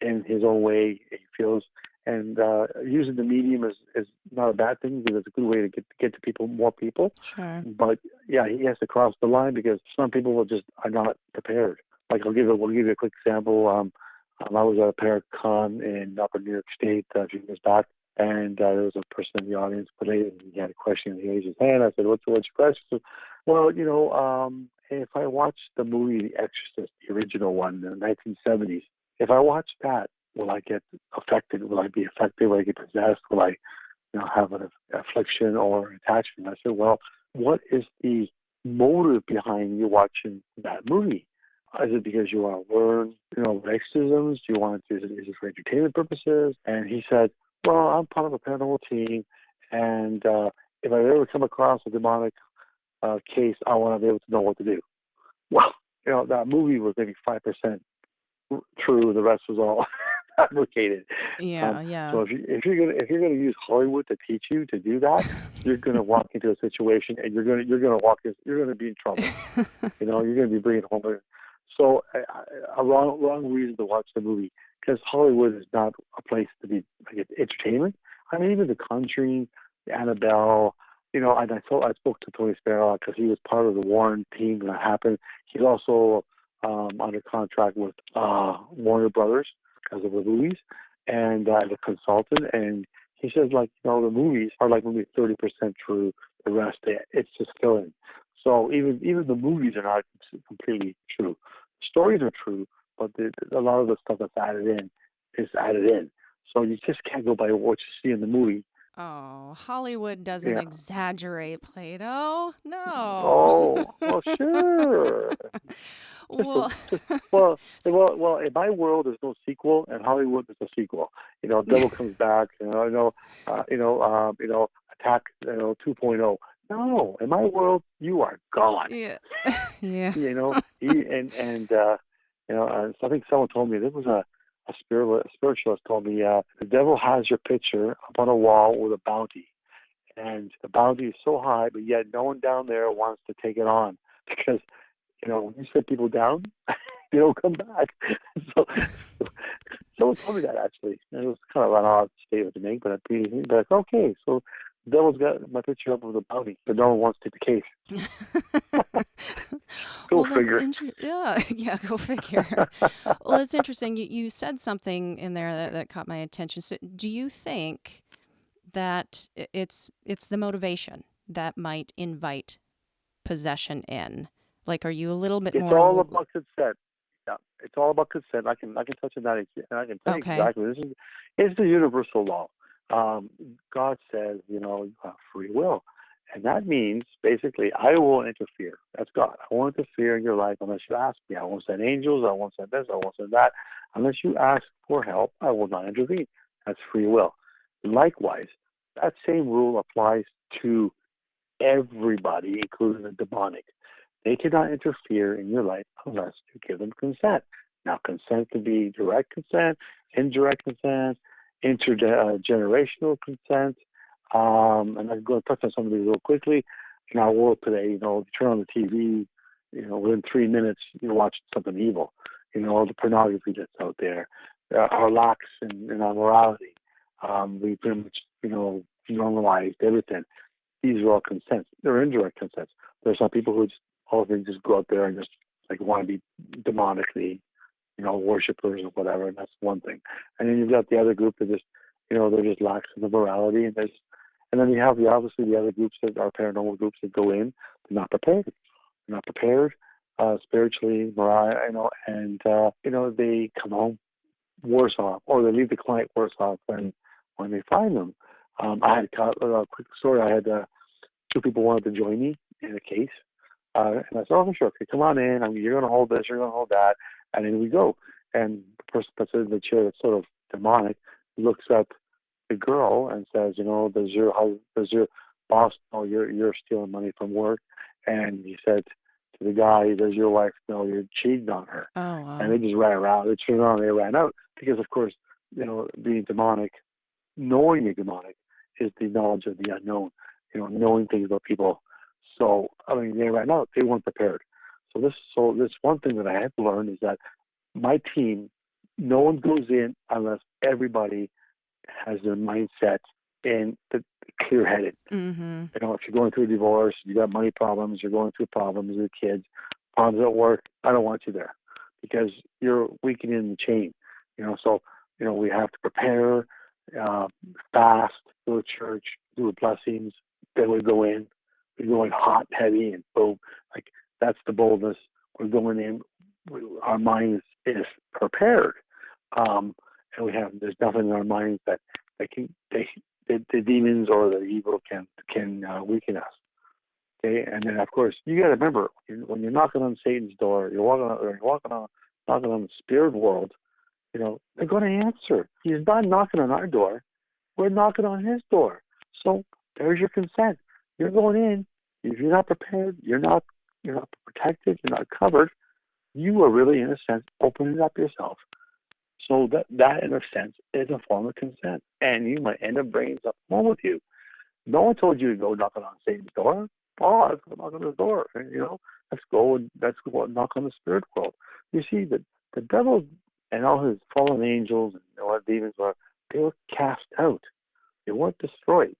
in his own way, he feels. And using the medium is not a bad thing because it's a good way to get to people, more people. Sure. But yeah, he has to cross the line because some people are not prepared. Like we'll give you a quick example. I was at a Paracon in Upper New York State a few years back, and there was a person in the audience, but he had a question. He raised his hand. I said, "What's your question?" Said, well, if I watch the movie The Exorcist, the original one, in the 1970s, if I watch that, will I get affected? Will I be affected? Will I get possessed? Will I, have an affliction or attachment? I said, well, what is the motive behind you watching that movie? Is it because you want to learn, exorcisms? Do you want to? Is it for entertainment purposes? And he said, well, I'm part of a paranormal team, and if I ever come across a demonic case, I want to be able to know what to do. Well, that movie was maybe 5% true. The rest was all fabricated. Yeah. So if you're gonna use Hollywood to teach you to do that, you're gonna walk into a situation and you're gonna be in trouble. You're gonna be bringing home so a wrong reason to watch the movie, because Hollywood is not a place to be like entertainment. I mean, even The Conjuring, Annabelle. And I spoke to Tony Sparrow because he was part of the Warren team when that happened. He's also under contract with Warner Brothers because of the movies, and as a consultant. And he says, the movies are like maybe 30% true. The rest, it's just filling. So even the movies are not completely true. Stories are true, but a lot of the stuff that's added in is added in. So you just can't go by what you see in the movie. Oh, Hollywood doesn't exaggerate, Plato. No. Oh, well, sure. Well, Well, in my world, there's no sequel, and Hollywood is a sequel. Devil Comes Back. Attack. 2.0. No, in my world, you are gone. yeah. Yeah. So I think someone told me, there was a spiritualist told me, the devil has your picture up on a wall with a bounty, and the bounty is so high, but yet no one down there wants to take it on because when you set people down, they don't come back. So someone told me that, actually, and it was kind of an odd statement to make, but okay, so the devil's got my picture up with a bounty, but no one wants to take the case. Go figure. Yeah, go figure. Well, it's interesting. You said something in there that caught my attention. So, do you think that it's the motivation that might invite possession in? Like, are you a little bit more? It's all about consent. Yeah, it's all about consent. I can touch on that, and I can tell you exactly. It's the universal law. God says, you have free will. And that means, basically, I won't interfere. That's God. I won't interfere in your life unless you ask me. I won't send angels. I won't send this. I won't send that. Unless you ask for help, I will not intervene. That's free will. Likewise, that same rule applies to everybody, including the demonic. They cannot interfere in your life unless you give them consent. Now, consent can be direct consent, indirect consent, intergenerational consent. And I'm going to touch on some of these real quickly. In our world today, you turn on the TV, within 3 minutes, you're watching something evil. The pornography that's out there, our lax in our morality. We pretty much, normalized everything. These are all consents. They're indirect consents. There's some people who just go out there and just want to be demonically, worshipers or whatever, and that's one thing. And then you've got the other group that just, they're just lax in the morality, and then you have obviously the other groups that are paranormal groups that go in. They're not prepared. They're not prepared spiritually, morale, and they come home worse off, or they leave the client worse off when they find them. I had a quick story. I had two people wanted to join me in a case, and I said, "Oh, sure, okay, come on in. You're going to hold this, you're going to hold that," and in we go. And the person that's in the chair that's sort of demonic looks at the girl and says, does your boss know you're stealing money from work? And he said to the guy, does your wife know you're cheating on her? Oh, wow. And they just ran around. They turned around and they ran out because, of course, being demonic, knowing you're demonic is the knowledge of the unknown, knowing things about people. So, they ran out. They weren't prepared. So this one thing that I had to learn is that my team, no one goes in unless everybody has their mindset and the clear-headed. Mm-hmm. If you're going through a divorce, you got money problems, you're going through problems with kids, problems at work, I don't want you there because you're weakening the chain. So we have to prepare, uh, fast, go to church, do the blessings, then we go in. We go in hot, heavy, and boom. Like that's the boldness. We're going in. Our mind is prepared, and there's nothing in our minds that can the demons or the evil can weaken us. Okay, and then of course you got to remember when you're knocking on Satan's door, knocking on the spirit world. They're going to answer. He's not knocking on our door. We're knocking on his door. So there's your consent. You're going in. If you're not prepared, you're not protected, you're not covered. You are really, in a sense, opening up yourself. So that in a sense is a form of consent, and you might end up bringing something home with you. No one told you to go knocking on Satan's door. Oh, let's go knock on his door. Let's go and knock on the spirit world. You see that the devil and all his fallen angels and all the demons they were cast out. They weren't destroyed.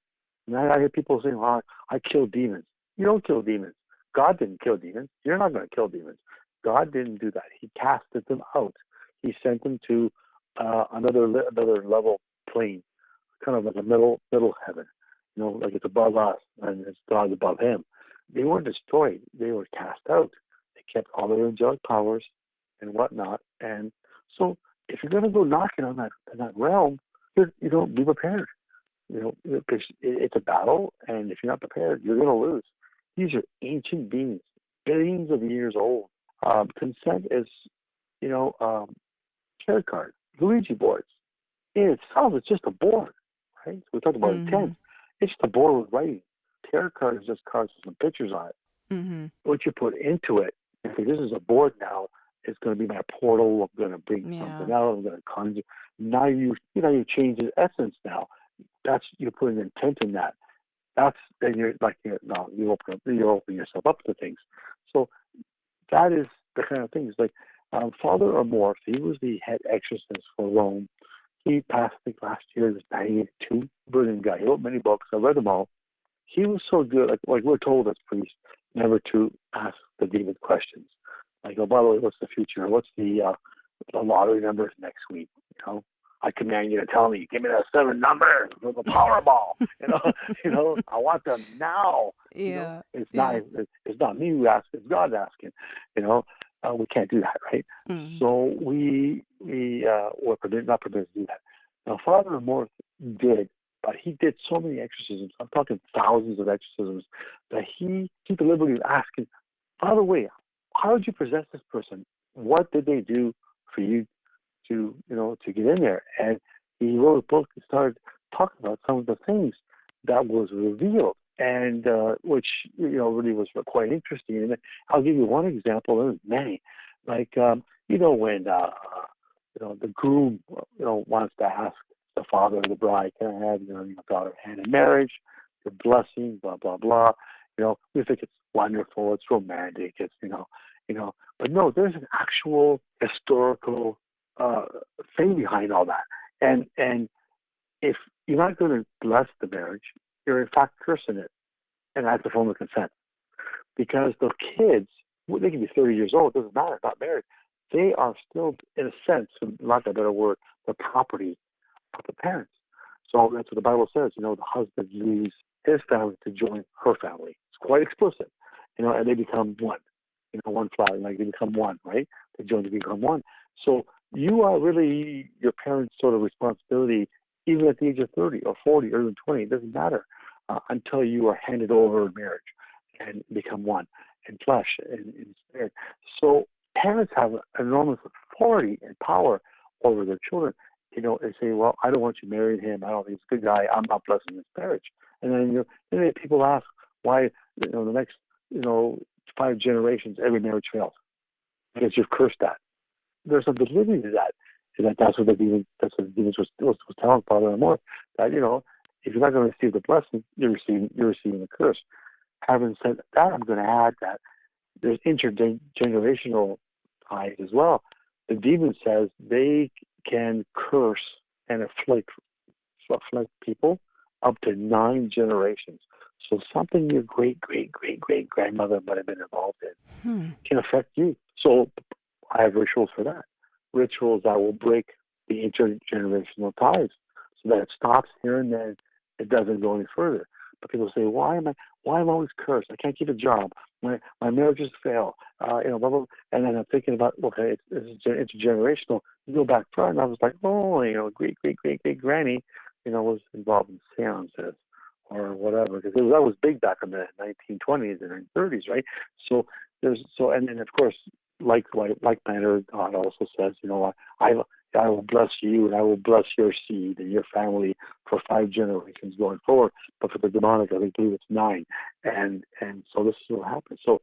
And I hear people saying, "Well, I kill demons." You don't kill demons. God didn't kill demons. You're not going to kill demons. God didn't do that. He casted them out. He sent them to another level plane, kind of like a middle heaven. Like it's above us and it's God above him. They weren't destroyed. They were cast out. They kept all their angelic powers and whatnot. And so if you're going to go knocking on that realm, be prepared. Because it's a battle, and if you're not prepared, you're going to lose. These are ancient beings, billions of years old. Consent is, tarot card, Luigi boards. In itself, it's just a board, right? So we talked about Mm-hmm. intent. It's just a board with writing. Tarot card is just cards with some pictures on it. Mm-hmm. What you put into it, if this is a board now, it's going to be my portal. I'm going to bring Yeah. something out. I'm going to conjure. Now you change the essence now. That's you're putting intent in that. That's then you open yourself up to things. So that is the kind of things like Father Amorth. He was the head exorcist for Rome. He passed, I think, last year. He was 92. Brilliant guy. He wrote many books. I read them all. He was so good. Like we're told as priests never to ask the demon questions. Like, oh, by the way, what's the future? What's the lottery numbers next week? I command you to tell me. Give me that 7 number for the Powerball. I want them now. Yeah. It's Yeah. not me who asks. It's God asking. We can't do that, right? Mm-hmm. So we were not permitted to do that. Now, Father Amorth did, but he did so many exorcisms. I'm talking thousands of exorcisms that he took the liberty of asking. By the way, how did you possess this person? What did they do for you to get in there? And he wrote a book and started talking about some of the things that was revealed, and which really was quite interesting. And I'll give you one example. There's many, like when the groom wants to ask the father of the bride, "Can I have your daughter hand in marriage? Your blessing, blah blah blah." We think it's wonderful, it's romantic, it's but no, there's an actual historical thing behind all that. And if you're not going to bless the marriage, you're in fact cursing it, and that's a form of consent. Because the kids, they can be 30 years old, it doesn't matter, not married. They are still, in a sense, for lack of a better word, the property of the parents. So that's what the Bible says. The husband leaves his family to join her family. It's quite explicit. And they become one. One flower, like they become one, right? They join to become one. So you are really your parents' sort of responsibility, even at the age of 30 or 40 or even 20. It doesn't matter until you are handed over in marriage and become one in flesh and in spirit. So parents have enormous authority and power over their children. They say, "Well, I don't want you marrying him. I don't think he's a good guy. I'm not blessing his marriage." And then people ask why the next 5 generations every marriage fails because you've cursed that. There's some validity to that. That's what the demons was telling Father Amorth, that if you're not going to receive the blessing, you're receiving the curse. Having said that, I'm going to add that there's intergenerational ties as well. The demon says they can curse and afflict people up to 9 generations. So something your great grandmother might have been involved in can affect you. So I have rituals for that. Rituals that will break the intergenerational ties so that it stops here and then it doesn't go any further. But people say, why am I always cursed? I can't keep a job. My marriages fail. Blah, blah, blah. And then I'm thinking about, okay, it's intergenerational. You go back far, and I was like, great granny, was involved in seances or whatever, because that was big back in the 1920s and 30s, right? So and then of course, like manner, God also says, I will bless you and I will bless your seed and your family for 5 generations going forward. But for the demonic, I believe it's 9. And so this is what happens. So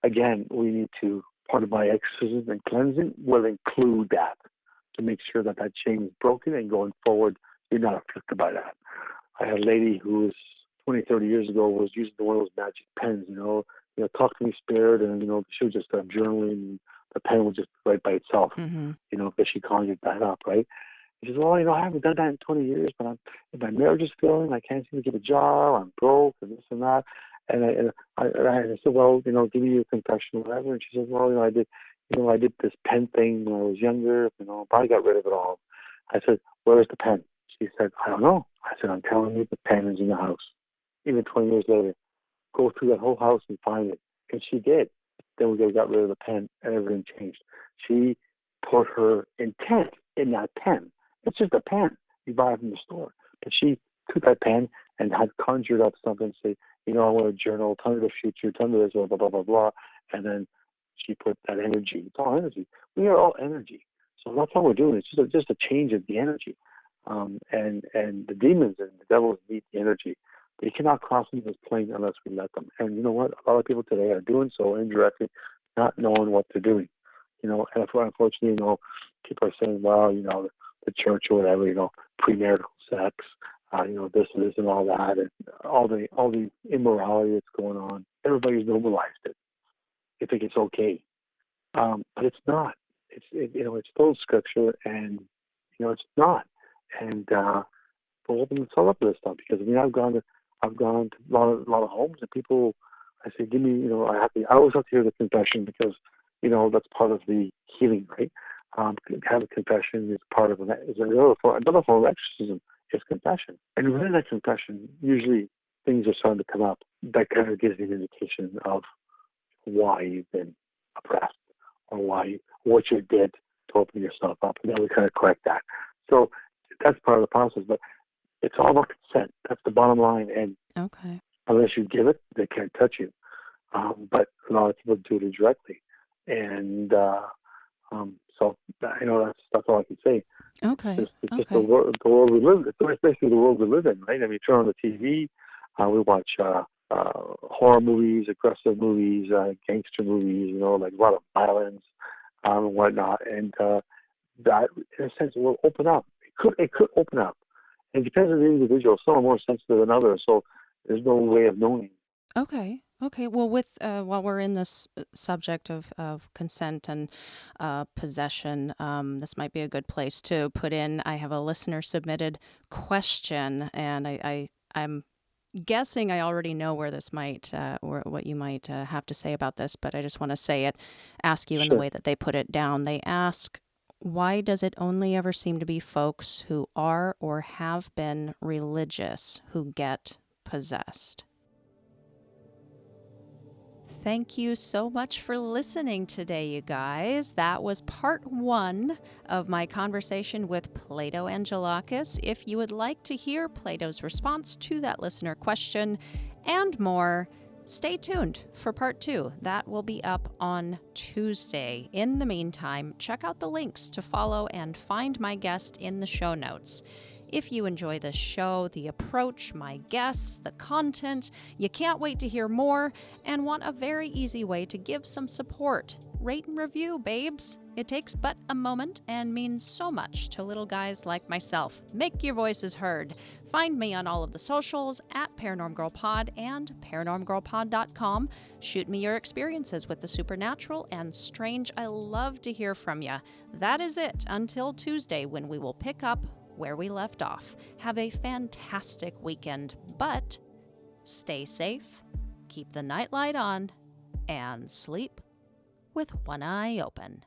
again, we need to, part of my exorcism and cleansing will include that to make sure that chain is broken and going forward, you're not afflicted by that. I had a lady who was 20, 30 years ago was using one of those magic pens, talk to me spirit, and, she was just journaling, and the pen would just write by itself, because she conjured that up, right? She says, well, I haven't done that in 20 years, but my marriage is failing, I can't seem to get a job, I'm broke, and this and that. And I said, well, give me your confession or whatever. And she says, well, I did this pen thing when I was younger, but I got rid of it all. I said, where's the pen? She said, I don't know. I said, I'm telling you, the pen is in the house. Even 20 years later, go through that whole house and find it. And she did. Then we got rid of the pen and everything changed. She put her intent in that pen. It's just a pen you buy from the store. But she took that pen and had conjured up something, say, I want to journal, tell me the future, tell me this, blah, blah, blah, blah. And then she put that energy. It's all energy. We are all energy. So that's all we're doing. It's just a change of the energy. And the demons and the devils need the energy. They cannot cross into this plane unless we let them. And you know what? A lot of people today are doing so indirectly, not knowing what they're doing. And unfortunately, people are saying, well, the church or whatever, premarital sex, this and all that, and all the immorality that's going on. Everybody's normalized it. They think it's okay, but it's not. It's full of scripture, and it's not. And we'll open themselves up to this stuff, because I've gone to a lot of homes, and people, I say, give me, I always have to hear the confession, because that's part of the healing, right? Have a confession is part of another form of exorcism is confession, and within that confession, usually things are starting to come up that kind of gives you an indication of why you've been oppressed or what you did to open yourself up, and then we kind of correct that. So that's part of the process, but it's all about consent. That's the bottom line. And unless you give it, they can't touch you. But a lot of people do it indirectly, and so that's all I can say. It's just the world we live in. It's basically the world we live in, right? I mean, you turn on the TV, we watch horror movies, aggressive movies, gangster movies. Like a lot of violence and whatnot, and that, in a sense, will open up. It could open up. It depends on the individual. Some are more sensitive than others, so there's no way of knowing. Okay. Well, with while we're in this subject of consent and possession, this might be a good place to put in. I have a listener submitted question, and I'm guessing I already know where this might or what you might have to say about this, but I just want to ask you in the way that they put it down. They ask, why does it only ever seem to be folks who are or have been religious who get possessed? Thank you so much for listening today, you guys. That was part 1 of my conversation with Plato Angelakis. If you would like to hear Plato's response to that listener question and more, stay tuned for part 2. That will be up on Tuesday. In the meantime, check out the links to follow and find my guest in the show notes. If you enjoy this show, the approach, my guests, the content, you can't wait to hear more, and want a very easy way to give some support, rate and review, babes. It takes but a moment and means so much to little guys like myself. Make your voices heard. Find me on all of the socials at Paranormal Girl Pod and paranormalgirlpod.com. Shoot me your experiences with the supernatural and strange. I love to hear from you. That is it until Tuesday, when we will pick up where we left off. Have a fantastic weekend, but stay safe, keep the nightlight on, and sleep with one eye open.